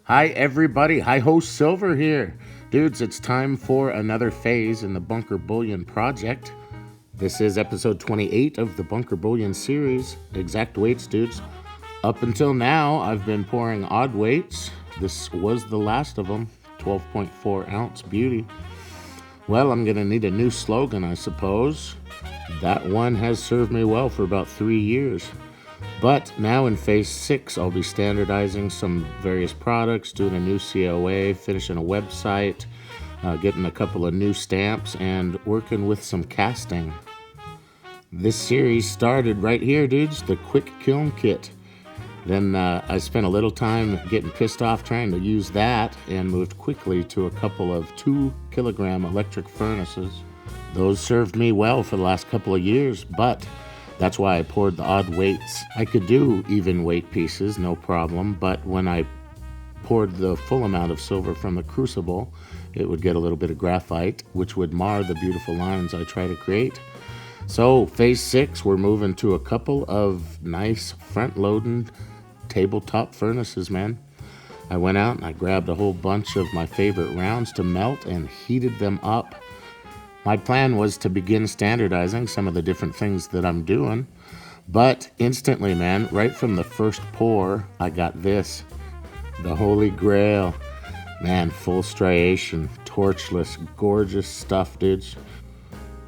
Hi everybody, HiHo Silver here. Dudes, it's time for another phase in the Bunker Bullion project. This is episode 28 of the Bunker Bullion series. Exact weights, dudes. Up until now, I've been pouring odd weights. This was the last of them, 12.4 ounce beauty. Well, I'm gonna need a new slogan, I suppose. That one has served me well for about 3 years. But now in phase 6, I'll be standardizing some various products, doing a new COA, finishing a website, getting a couple of new stamps, and working with some casting. This series started right here, dudes, the quick kiln kit. Then I spent a little time getting pissed off trying to use that and moved quickly to a couple of 2-kilogram electric furnaces. Those served me well for the last couple of years, but that's why I poured the odd weights. I could do even weight pieces, no problem, but when I poured the full amount of silver from the crucible, it would get a little bit of graphite, which would mar the beautiful lines I try to create. So phase 6, we're moving to a couple of nice front-loading tabletop furnaces, man. I went out and I grabbed a whole bunch of my favorite rounds to melt and heated them up. My plan was to begin standardizing some of the different things that I'm doing, but instantly, man, right from the first pour, I got this, the Holy Grail. Man, full striation, torchless, gorgeous stuff, dudes.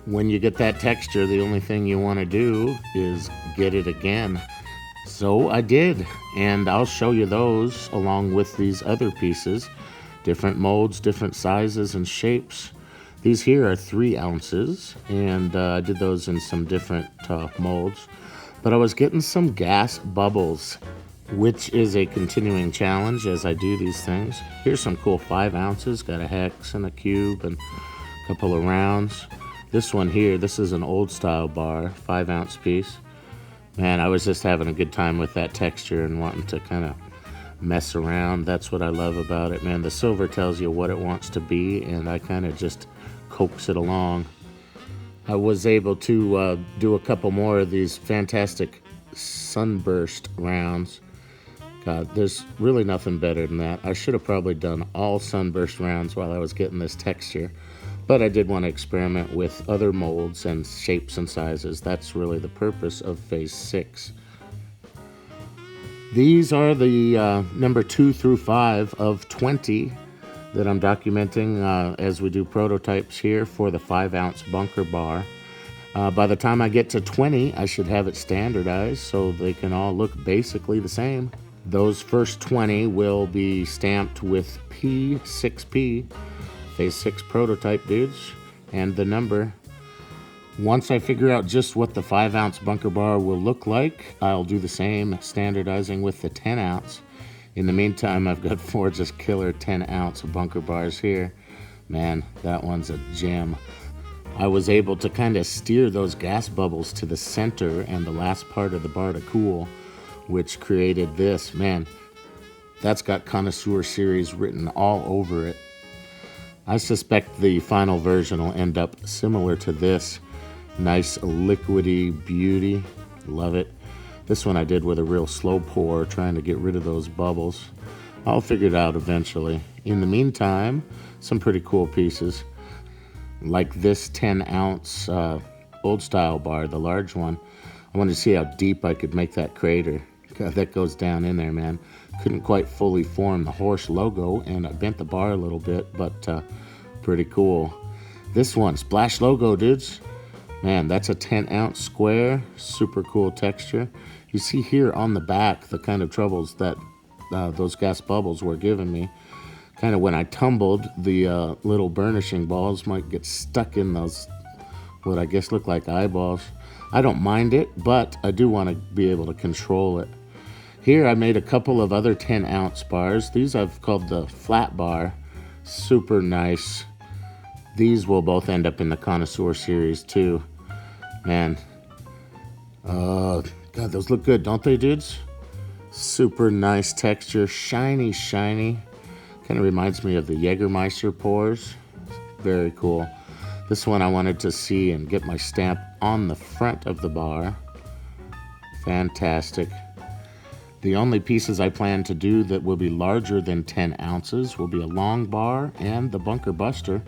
When you get that texture, the only thing you want to do is get it again. So I did, and I'll show you those along with these other pieces, different molds, different sizes and shapes. These here are 3 ounces, and I did those in some different molds. But I was getting some gas bubbles, which is a continuing challenge as I do these things. Here's some cool 5 ounces, got a hex and a cube and a couple of rounds. This one here, this is an old style bar, 5 ounce piece. Man, I was just having a good time with that texture and wanting to kind of mess around. That's what I love about it, man. The silver tells you what it wants to be, and I kind of just coax it along. I was able to do a couple more of these fantastic sunburst rounds. God, there's really nothing better than that. I should have probably done all sunburst rounds while I was getting this texture, but I did want to experiment with other molds and shapes and sizes. That's really the purpose of phase 6. These are the number 2 through 5 of 20 that I'm documenting as we do prototypes here for the 5 ounce bunker bar. By the time I get to 20, I should have it standardized so they can all look basically the same. Those first 20 will be stamped with P6P, phase 6 prototype, dudes, and the number. Once I figure out just what the 5 ounce bunker bar will look like, I'll do the same standardizing with the 10 ounce. In the meantime, I've got 4 just killer 10 ounce bunker bars here. Man, that one's a gem. I was able to kind of steer those gas bubbles to the center and the last part of the bar to cool, which created this. Man, that's got Connoisseur Series written all over it. I suspect the final version will end up similar to this. Nice liquidy beauty. Love it. This one I did with a real slow pour, trying to get rid of those bubbles. I'll figure it out eventually. In the meantime, some pretty cool pieces. Like this 10 ounce old style bar, the large one. I wanted to see how deep I could make that crater. God, that goes down in there, man. Couldn't quite fully form the horse logo, and I bent the bar a little bit, but pretty cool. This one, Splash Logo, dudes. Man, that's a 10 ounce square, super cool texture. You see here on the back the kind of troubles that those gas bubbles were giving me. Kind of when I tumbled, the little burnishing balls might get stuck in those, what I guess look like eyeballs. I don't mind it, but I do want to be able to control it. Here I made a couple of other 10 ounce bars. These I've called the flat bar. Super nice. These will both end up in the Connoisseur Series too. Man, God, those look good, don't they, dudes? Super nice texture, shiny, shiny. Kind of reminds me of the Jägermeister pours. Very cool. This one I wanted to see and get my stamp on the front of the bar. Fantastic. The only pieces I plan to do that will be larger than 10 ounces will be a long bar and the bunker buster.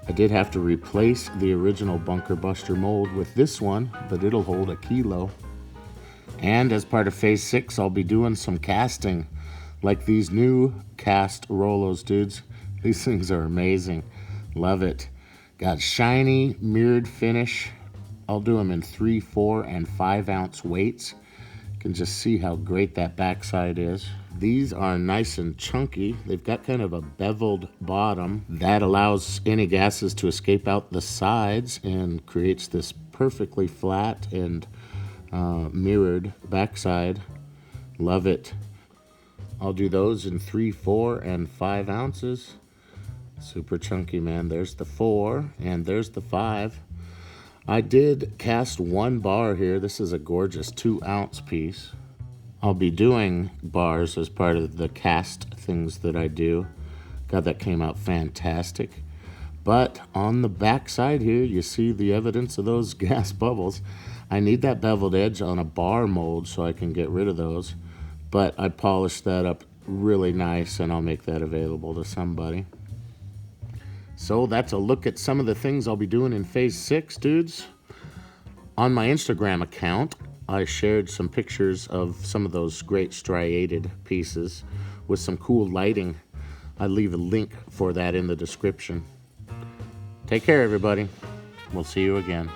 I did have to replace the original bunker buster mold with this one, but it'll hold a kilo. And as part of phase 6, I'll be doing some casting, like these new cast Rolos, dudes. These things are amazing. Love it. Got shiny, mirrored finish. I'll do them in 3, 4, and 5 ounce weights. You can just see how great that backside is. These are nice and chunky. They've got kind of a beveled bottom that allows any gases to escape out the sides and creates this perfectly flat and mirrored backside. Love it. I'll do those in 3, 4, and 5 ounces. Super chunky, man. There's the 4 and there's the 5. I did cast 1 bar here. This is a gorgeous 2 ounce piece. I'll be doing bars as part of the cast things that I do. God, that came out fantastic. But on the back side here, you see the evidence of those gas bubbles. I need that beveled edge on a bar mold so I can get rid of those. But I polished that up really nice, and I'll make that available to somebody. So that's a look at some of the things I'll be doing in phase 6, dudes. On my Instagram account, I shared some pictures of some of those great striated pieces with some cool lighting. I'll leave a link for that in the description. Take care, everybody. We'll see you again.